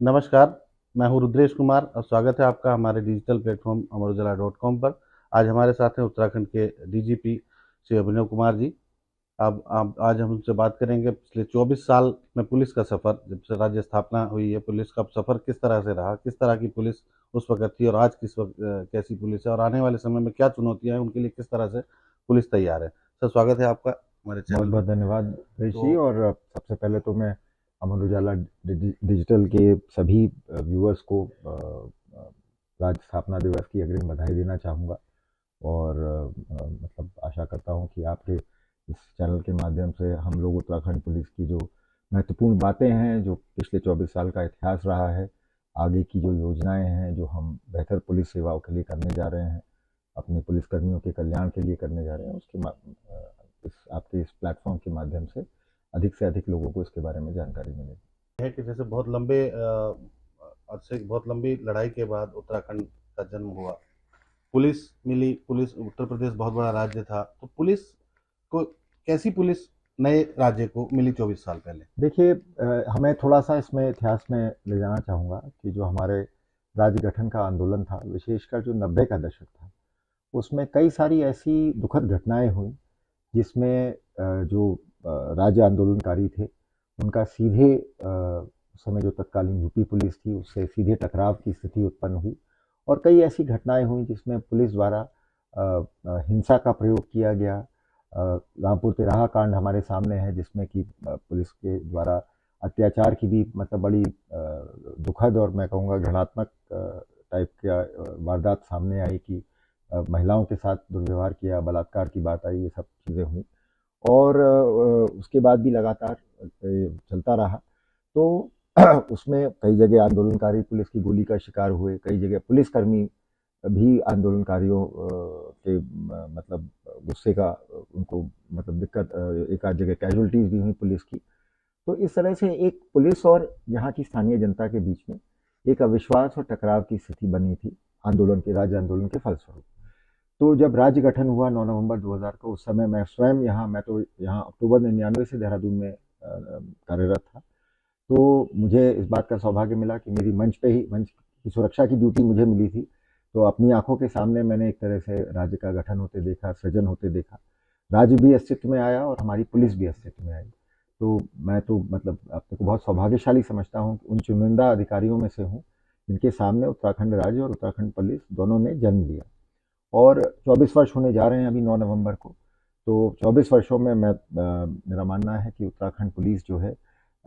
नमस्कार, मैं हूँ रुद्रेश कुमार और स्वागत है आपका हमारे डिजिटल प्लेटफ़ॉर्म अमर उजाला.com पर। आज हमारे साथ हैं उत्तराखंड के डीजीपी श्री अभिनव कुमार जी। अब आज हम उनसे बात करेंगे पिछले 24 साल में पुलिस का सफ़र, जब से राज्य स्थापना हुई है, पुलिस का सफ़र किस तरह से रहा? किस तरह की पुलिस उस वक़्त थी और आज किस वक़्त कैसी पुलिस है और आने वाले समय में क्या चुनौतियाँ हैं, उनके लिए किस तरह से पुलिस तैयार है? सर, स्वागत है आपका हमारे बहुत चैनल में। बहुत धन्यवाद हरीश जी। तो और सबसे पहले तो मैं अमर उजाला डिजिटल के सभी व्यूअर्स को राज्य स्थापना दिवस की अग्रिम बधाई देना चाहूँगा। और मतलब आशा करता हूँ कि आपके इस चैनल के माध्यम से हम लोग उत्तराखंड पुलिस की जो महत्वपूर्ण बातें हैं, जो पिछले 24 साल का इतिहास रहा है, आगे की जो योजनाएं हैं, जो हम बेहतर पुलिस सेवाओं के लिए करने जा रहे हैं, अपने पुलिसकर्मियों के कल्याण के लिए करने जा रहे हैं, इस आपके इस प्लेटफॉर्म के माध्यम से अधिक लोगों को इसके बारे में जानकारी मिलेगी। है कि जैसे बहुत लंबे अरसे बहुत लंबी लड़ाई के बाद उत्तराखंड का जन्म हुआ। पुलिस मिली, पुलिस उत्तर प्रदेश बहुत बड़ा राज्य था, तो पुलिस को कैसी पुलिस नए राज्य को मिली 24 साल पहले? देखिए, हमें थोड़ा सा इसमें इतिहास में ले जाना चाहूँगा कि जो हमारे राज्य गठन का आंदोलन था, विशेषकर जो 90 का दशक था, उसमें कई सारी ऐसी दुखद घटनाएं हुई जिसमें जो राज्य आंदोलनकारी थे, उनका सीधे उस समय जो तत्कालीन यूपी पुलिस थी, उससे सीधे टकराव की स्थिति उत्पन्न हुई। और कई ऐसी घटनाएं हुई जिसमें पुलिस द्वारा हिंसा का प्रयोग किया गया। रामपुर तिराहा कांड हमारे सामने है, जिसमें कि पुलिस के द्वारा अत्याचार की भी मतलब बड़ी दुखद और मैं कहूँगा घृणात्मक टाइप का वारदात सामने आई कि महिलाओं के साथ दुर्व्यवहार किया, बलात्कार की बात आई, ये सब चीज़ें हुई। और उसके बाद भी लगातार चलता रहा। तो उसमें कई जगह आंदोलनकारी पुलिस की गोली का शिकार हुए, कई जगह पुलिसकर्मी भी आंदोलनकारियों के मतलब गुस्से का उनको मतलब दिक्कत, एक आध जगह कैजुअलिटीज भी हुई पुलिस की। तो इस तरह से एक पुलिस और यहाँ की स्थानीय जनता के बीच में एक अविश्वास और टकराव की स्थिति बनी थी आंदोलन के राज्य आंदोलन के फलस्वरूप। तो जब राज्य गठन हुआ 9 नवंबर 2000 को, उस समय मैं तो यहाँ अक्टूबर 99 से देहरादून में कार्यरत था। तो मुझे इस बात का सौभाग्य मिला कि मेरी मंच की सुरक्षा की ड्यूटी मुझे मिली थी। तो अपनी आंखों के सामने मैंने एक तरह से राज्य का गठन होते देखा, सृजन होते देखा। राज्य भी अस्तित्व में आया और हमारी पुलिस भी अस्तित्व में आई। तो मैं तो मतलब अपने को बहुत सौभाग्यशाली समझता हूँ कि उन चुनिंदा अधिकारियों में से हूँ जिनके सामने उत्तराखंड राज्य और उत्तराखंड पुलिस दोनों ने जन्म लिया। और 24 वर्ष होने जा रहे हैं अभी 9 नवंबर को। तो 24 वर्षों में मेरा मानना है कि उत्तराखंड पुलिस जो है,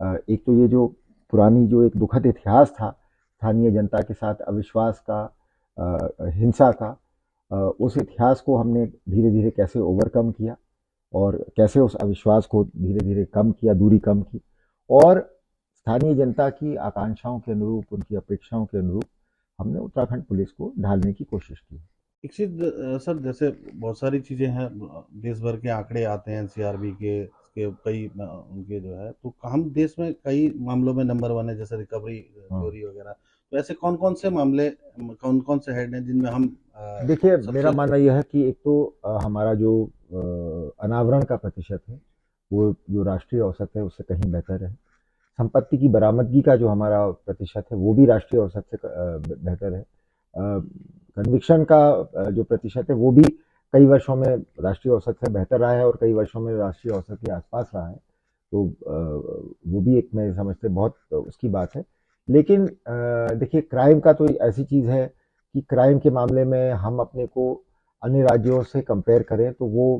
एक तो ये जो पुरानी जो एक दुखद इतिहास था स्थानीय जनता के साथ अविश्वास का, हिंसा का, उस इतिहास को हमने धीरे धीरे कैसे ओवरकम किया और कैसे उस अविश्वास को धीरे धीरे कम किया, दूरी कम की, और स्थानीय जनता की आकांक्षाओं के अनुरूप, उनकी अपेक्षाओं के अनुरूप हमने उत्तराखंड पुलिस को ढालने की कोशिश की। सर, जैसे बहुत सारी चीज़ें हैं, देश भर के आंकड़े आते हैं एनसीआरबी के कई उनके जो है, तो हम देश में कई मामलों में नंबर वन है, जैसे रिकवरी, हाँ, चोरी वगैरह। तो ऐसे कौन कौन से मामले, कौन कौन से हेड हैं जिनमें हम देखिए, मेरा सबसे मानना यह है कि एक तो हमारा जो अनावरण का प्रतिशत है, वो जो राष्ट्रीय औसत है उससे कहीं बेहतर है। संपत्ति की बरामदगी का जो हमारा प्रतिशत है, वो भी राष्ट्रीय औसत से बेहतर है। कन्विक्शन का जो प्रतिशत है, वो भी कई वर्षों में राष्ट्रीय औसत से बेहतर रहा है और कई वर्षों में राष्ट्रीय औसत के आसपास रहा है। तो वो भी एक मैं समझते बहुत उसकी बात है। लेकिन देखिए, क्राइम का तो ऐसी चीज़ है कि क्राइम के मामले में हम अपने को अन्य राज्यों से कंपेयर करें तो वो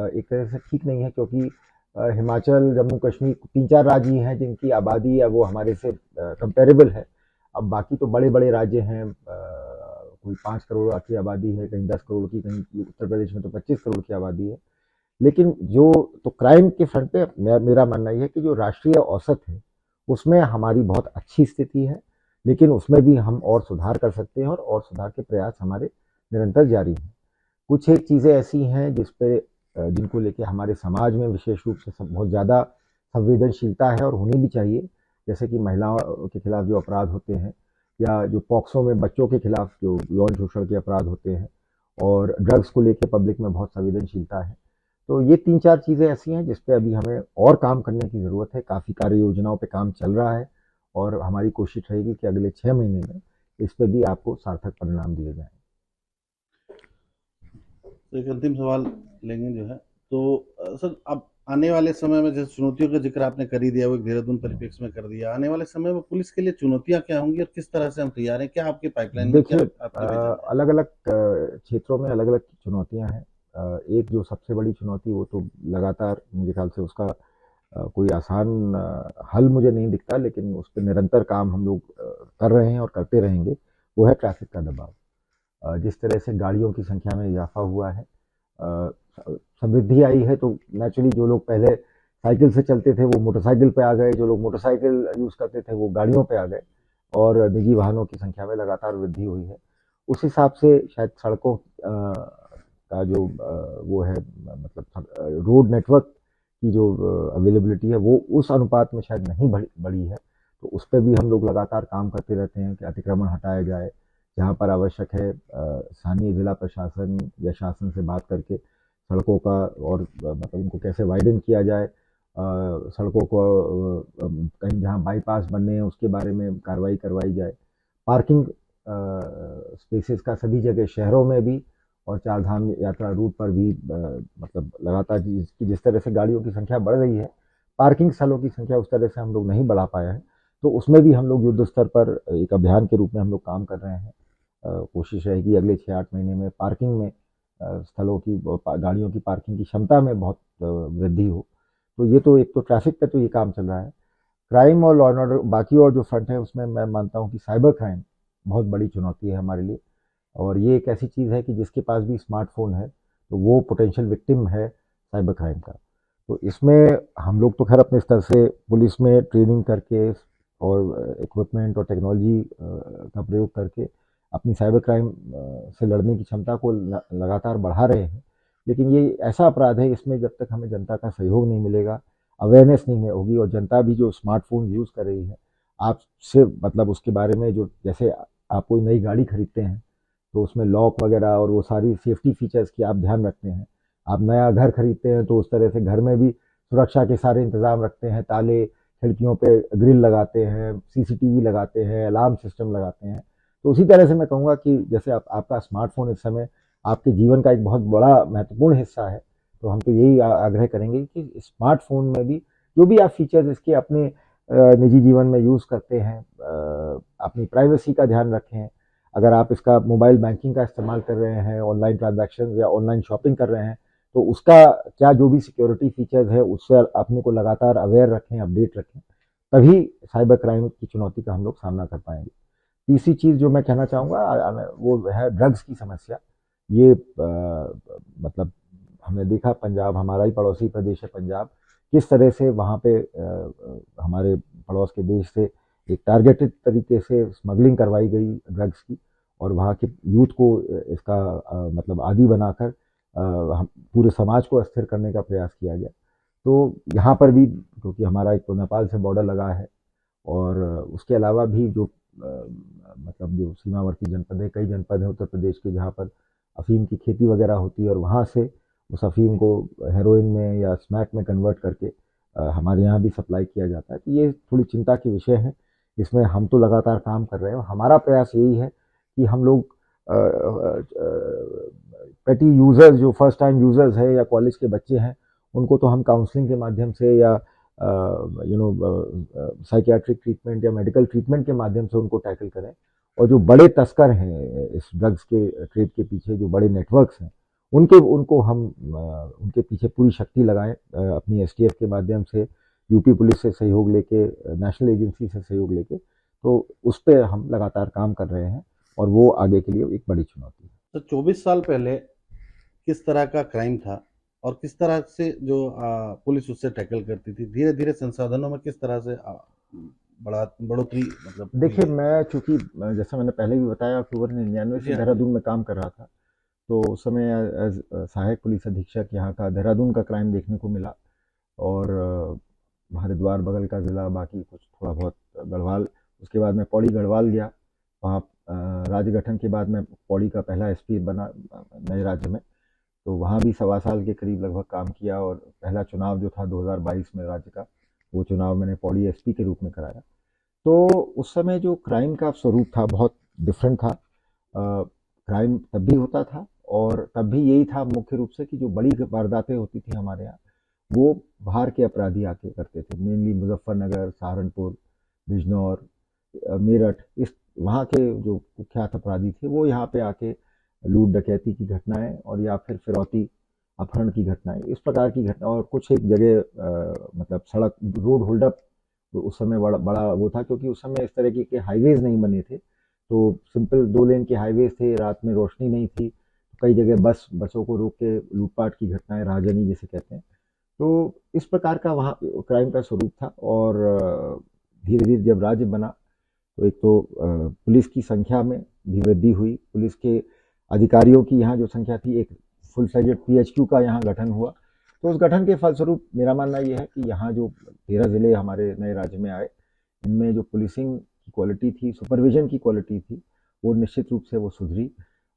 एक तरह से ठीक नहीं है, क्योंकि हिमाचल, जम्मू कश्मीर, 3-4 राज्य ही हैं जिनकी आबादी है वो हमारे से कंपेरेबल है। अब बाकी तो बड़े-बड़े राज्य हैं, कोई 5 करोड़ की आबादी है, कहीं 10 करोड़ की, कहीं उत्तर प्रदेश में तो 25 करोड़ की आबादी है। लेकिन जो तो क्राइम के फ्रंट पे मेरा मानना ये है कि जो राष्ट्रीय औसत है, उसमें हमारी बहुत अच्छी स्थिति है, लेकिन उसमें भी हम और सुधार कर सकते हैं और सुधार के प्रयास हमारे निरंतर जारी हैं। कुछ एक चीज़ें ऐसी हैं जिस पे जिनको लेके हमारे समाज में विशेष रूप से बहुत ज़्यादा संवेदनशीलता है और होनी भी चाहिए। जैसे कि महिलाओं के खिलाफ जो अपराध होते हैं, या जो पॉक्सो में बच्चों के खिलाफ जो यौन शोषण के अपराध होते हैं, और ड्रग्स को लेके पब्लिक में बहुत संवेदनशीलता है। तो ये 3-4 चीज़ें ऐसी हैं जिस पे अभी हमें और काम करने की ज़रूरत है। काफ़ी कार्य योजनाओं पे काम चल रहा है और हमारी कोशिश रहेगी कि अगले 6 महीने में इस पे भी आपको सार्थक परिणाम दिए जाएं। तो एक अंतिम सवाल लेंगे जो है, तो सर अब आने वाले समय में जैसे चुनौतियों का जिक्र आपने कर ही दिया, वो एक देहरादून परिप्रेक्ष्य में कर दिया, आने वाले समय में पुलिस के लिए चुनौतियां क्या होंगी और किस तरह से हम तैयार हैं, क्या आपके पाइपलाइन में, क्या देखिए, आपके विजन है? अलग अलग क्षेत्रों में अलग अलग चुनौतियां हैं। एक जो सबसे बड़ी चुनौती, वो तो लगातार मेरे ख्याल से उसका कोई आसान हल मुझे नहीं दिखता, लेकिन उस पर निरंतर काम हम लोग कर रहे हैं और करते रहेंगे। वो है ट्रैफिक का दबाव। जिस तरह से गाड़ियों की संख्या में इजाफा हुआ है, अ, समृद्धि आई है, तो नेचुरली जो लोग पहले साइकिल से चलते थे वो मोटरसाइकिल पे आ गए, जो लोग मोटरसाइकिल यूज करते थे वो गाड़ियों पे आ गए, और निजी वाहनों की संख्या में लगातार वृद्धि हुई है। उस हिसाब से शायद सड़कों का जो वो है, मतलब रोड नेटवर्क की जो अवेलेबिलिटी है, वो उस अनुपात में शायद नहीं बढ़ी है। तो उस पर भी हम लोग लगातार काम करते रहते हैं कि अतिक्रमण हटाया जाए, जहाँ पर आवश्यक है स्थानीय जिला प्रशासन या शासन से बात करके सड़कों का और मतलब उनको कैसे वाइडन किया जाए, सड़कों को कहीं जहाँ बाईपास बनने हैं उसके बारे में कार्रवाई करवाई जाए। पार्किंग स्पेसेस का सभी जगह शहरों में भी और चार धाम यात्रा रूट पर भी मतलब लगातार जिस तरह से गाड़ियों की संख्या बढ़ रही है, पार्किंग स्थलों की संख्या उस तरह से हम लोग नहीं बढ़ा पाया है। तो उसमें भी हम लोग युद्ध स्तर पर एक अभियान के रूप में हम लोग काम कर रहे हैं। कोशिश रहेगी अगले 6-8 महीने में पार्किंग में स्थलों की गाड़ियों की पार्किंग की क्षमता में बहुत वृद्धि हो। तो ये तो एक तो ट्रैफिक पे तो ये काम चल रहा है। क्राइम और लॉ एंड ऑर्डर बाकी और जो फ्रंट है, उसमें मैं मानता हूँ कि साइबर क्राइम बहुत बड़ी चुनौती है हमारे लिए। और ये एक ऐसी चीज़ है कि जिसके पास भी स्मार्टफोन है तो वो पोटेंशियल विक्टिम है साइबर क्राइम का। तो इसमें हम लोग तो खैर अपने स्तर से पुलिस में ट्रेनिंग करके और इक्विपमेंट और टेक्नोलॉजी का प्रयोग करके अपनी साइबर क्राइम से लड़ने की क्षमता को लगातार बढ़ा रहे हैं। लेकिन ये ऐसा अपराध है, इसमें जब तक हमें जनता का सहयोग नहीं मिलेगा, अवेयरनेस नहीं होगी, और जनता भी जो स्मार्टफोन यूज़ कर रही है, आपसे मतलब उसके बारे में जो, जैसे आप कोई नई गाड़ी खरीदते हैं तो उसमें लॉक वगैरह और वो सारी सेफ्टी फीचर्स की आप ध्यान रखते हैं। आप नया घर खरीदते हैं तो उस तरह से घर में भी सुरक्षा के सारे इंतजाम रखते हैं, ताले, खिड़कियों पे ग्रिल लगाते हैं, सीसीटीवी लगाते हैं, अलार्म सिस्टम लगाते हैं। तो उसी तरह से मैं कहूँगा कि जैसे आपका स्मार्टफोन इस समय आपके जीवन का एक बहुत बड़ा महत्वपूर्ण हिस्सा है, तो हम तो यही आग्रह करेंगे कि स्मार्टफोन में भी जो भी आप फीचर्स इसके अपने निजी जीवन में यूज़ करते हैं, अपनी प्राइवेसी का ध्यान रखें। अगर आप इसका मोबाइल बैंकिंग का इस्तेमाल कर रहे हैं, ऑनलाइन ट्रांजैक्शन या ऑनलाइन शॉपिंग कर रहे हैं, तो उसका क्या जो भी सिक्योरिटी फीचर्स है उससे अपने को लगातार अवेयर रखें, अपडेट रखें। तभी साइबर क्राइम की चुनौती का हम लोग सामना कर पाएंगे। तीसरी चीज़ जो मैं कहना चाहूँगा वो है ड्रग्स की समस्या। ये मतलब हमने देखा, पंजाब हमारा ही पड़ोसी प्रदेश है पंजाब, किस तरह से वहाँ पे हमारे पड़ोस के देश से एक टारगेटेड तरीके से स्मगलिंग करवाई गई ड्रग्स की, और वहाँ के यूथ को इसका मतलब आदी बनाकर पूरे समाज को अस्थिर करने का प्रयास किया गया। तो यहाँ पर भी, क्योंकि हमारा एक तो नेपाल से बॉर्डर लगा है, और उसके अलावा भी जो मतलब जो सीमावर्ती जनपद है, कई जनपद हैं उत्तर प्रदेश के जहाँ पर अफीम की खेती वगैरह होती है, और वहाँ से उस अफीम को हेरोइन में या स्मैक में कन्वर्ट करके हमारे यहाँ भी सप्लाई किया जाता है। तो ये थोड़ी चिंता के विषय है। इसमें हम तो लगातार काम कर रहे हैं, और हमारा प्रयास यही है कि हम लोग पेटी यूजर्स, जो फर्स्ट टाइम यूजर्स है या कॉलेज के बच्चे हैं, उनको तो हम काउंसलिंग के माध्यम से या साइकियाट्रिक ट्रीटमेंट या मेडिकल ट्रीटमेंट के माध्यम से उनको टैकल करें। और जो बड़े तस्कर हैं इस ड्रग्स के ट्रेड के पीछे, जो बड़े नेटवर्क्स हैं, उनको हम उनके पीछे पूरी शक्ति लगाएं, अपनी एसटीएफ के माध्यम से, यूपी पुलिस से सहयोग लेके, नेशनल एजेंसी से सहयोग लेके। तो उस पर हम लगातार काम कर रहे हैं, और वो आगे के लिए एक बड़ी चुनौती है। तो 24 साल पहले किस तरह का क्राइम था और किस तरह से जो पुलिस उससे टैकल करती थी, धीरे धीरे संसाधनों में किस तरह से बढ़ोतरी मतलब हुई देखिए, है? मैं चूंकि जैसा मैंने पहले भी बताया, अक्टूबर 99 जी से हाँ जी। देहरादून में काम कर रहा था। तो उस समय एज सहायक पुलिस अधीक्षक यहाँ का देहरादून का क्राइम देखने को मिला, और हरिद्वार बगल का ज़िला, बाकी कुछ थोड़ा बहुत गढ़वाल। उसके बाद मैं पौड़ी गढ़वाल गया। वहाँ राज्य गठन के बाद मैं पौड़ी का पहला एसपी बना नए राज्य में। तो वहाँ भी 1.25 साल के करीब लगभग काम किया, और पहला चुनाव जो था 2022 में राज्य का, वो चुनाव मैंने पौड़ी एसपी के रूप में कराया। तो उस समय जो क्राइम का स्वरूप था बहुत डिफरेंट था। क्राइम तब भी होता था और तब भी यही था मुख्य रूप से कि जो बड़ी वारदातें होती थी हमारे यहाँ, वो बाहर के अपराधी आके करते थे। मेनली मुजफ्फरनगर, सहारनपुर, बिजनौर, मेरठ, इस वहाँ के जो कुख्यात अपराधी थे वो यहाँ पे आके लूट डकैती की घटनाएं और या फिर फिरौती अपहरण की घटनाएं, इस प्रकार की घटना। और कुछ एक जगह मतलब सड़क रोड होल्ड अप उस समय बड़ा बड़ा वो था, क्योंकि उस समय इस तरह के हाईवेज नहीं बने थे। तो सिंपल 2 लेन के हाईवेज थे, रात में रोशनी नहीं थी, तो कई जगह बसों को रोक के लूटपाट की घटनाएं, राहजनी जिसे कहते हैं। तो इस प्रकार का वहाँ क्राइम का स्वरूप था। और धीरे धीरे जब राज्य बना तो एक तो पुलिस की संख्या में भी वृद्धि हुई, पुलिस के अधिकारियों की यहाँ जो संख्या थी, एक फुल फ्लेजेड पीएचक्यू का यहाँ गठन हुआ। तो उस गठन के फलस्वरूप मेरा मानना ये है कि यहाँ जो 13 जिले हमारे नए राज्य में आए, इनमें जो पुलिसिंग की क्वालिटी थी, सुपरविजन की क्वालिटी थी, वो निश्चित रूप से वो सुधरी।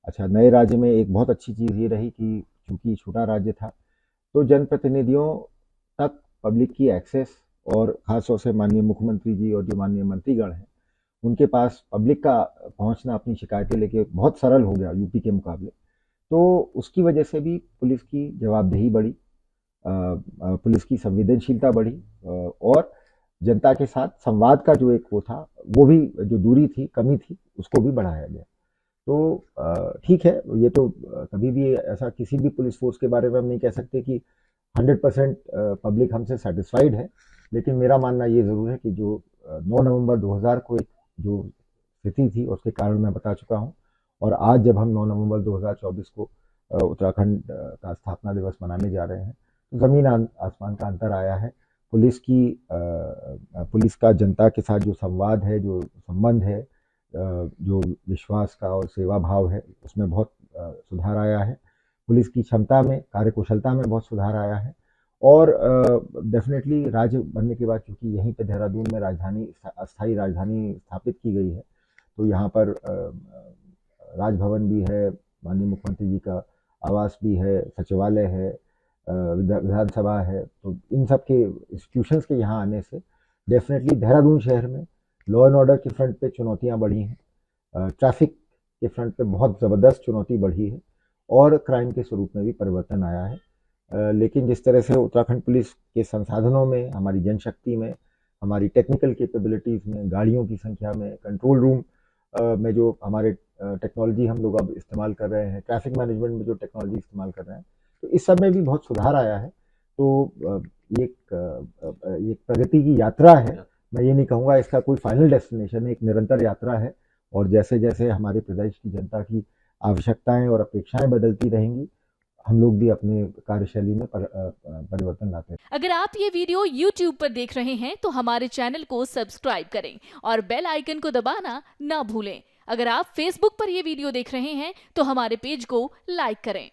अच्छा, नए राज्य में एक बहुत अच्छी चीज़ ये रही कि चूंकि छोटा राज्य था, तो जनप्रतिनिधियों तक पब्लिक की एक्सेस, और खासतौर से माननीय मुख्यमंत्री जी और जो माननीय मंत्रीगण हैं, उनके पास पब्लिक का पहुंचना अपनी शिकायतें लेके बहुत सरल हो गया यूपी के मुकाबले। तो उसकी वजह से भी पुलिस की जवाबदेही बढ़ी, पुलिस की संवेदनशीलता बढ़ी, और जनता के साथ संवाद का जो एक वो था, वो भी जो दूरी थी, कमी थी, उसको भी बढ़ाया गया। तो ठीक है, ये तो कभी भी ऐसा किसी भी पुलिस फोर्स के बारे में हम नहीं कह सकते कि 100% पब्लिक हमसे सेटिस्फाइड है। लेकिन मेरा मानना ये ज़रूर है कि जो 9 नवंबर 2000 को एक जो स्थिति थी उसके कारण मैं बता चुका हूँ, और आज जब हम 9 नवंबर 2024 को उत्तराखंड का स्थापना दिवस मनाने जा रहे हैं, तो ज़मीन आसमान का अंतर आया है। पुलिस का जनता के साथ जो संवाद है, जो संबंध है, जो विश्वास का और सेवा भाव है, उसमें बहुत सुधार आया है। पुलिस की क्षमता में, कार्यकुशलता में बहुत सुधार आया है। और डेफिनेटली राज्य बनने के बाद, चूंकि यहीं पे देहरादून में अस्थायी राजधानी स्थापित की गई है, तो यहाँ पर राजभवन भी है, माननीय मुख्यमंत्री जी का आवास भी है, सचिवालय है, विधानसभा है। तो इन सब के इंस्टीट्यूशंस के यहाँ आने से डेफिनेटली देहरादून शहर में लॉ एंड ऑर्डर के फ्रंट पे चुनौतियाँ बढ़ी हैं, ट्रैफिक के फ्रंट पे बहुत ज़बरदस्त चुनौती बढ़ी है, और क्राइम के स्वरूप में भी परिवर्तन आया है। लेकिन जिस तरह से उत्तराखंड पुलिस के संसाधनों में, हमारी जनशक्ति में, हमारी टेक्निकल कैपेबिलिटीज़ में, गाड़ियों की संख्या में, कंट्रोल रूम में जो हमारे टेक्नोलॉजी हम लोग अब इस्तेमाल कर रहे हैं, ट्रैफिक मैनेजमेंट में जो टेक्नोलॉजी इस्तेमाल कर रहे हैं, तो इस सब में भी बहुत सुधार आया है। तो एक प्रगति की यात्रा है। मैं ये नहीं कहूँगा इसका कोई फाइनल डेस्टिनेशन है, एक निरंतर यात्रा है। और जैसे जैसे हमारे प्रदेश की जनता की आवश्यकताएं और अपेक्षाएं बदलती रहेंगी, हम लोग भी अपने कार्यशैली में परिवर्तन लाते हैं। अगर आप ये वीडियो YouTube पर देख रहे हैं तो हमारे चैनल को सब्सक्राइब करें और बेल आइकन को दबाना ना भूलें। अगर आप Facebook पर ये वीडियो देख रहे हैं तो हमारे पेज को लाइक करें।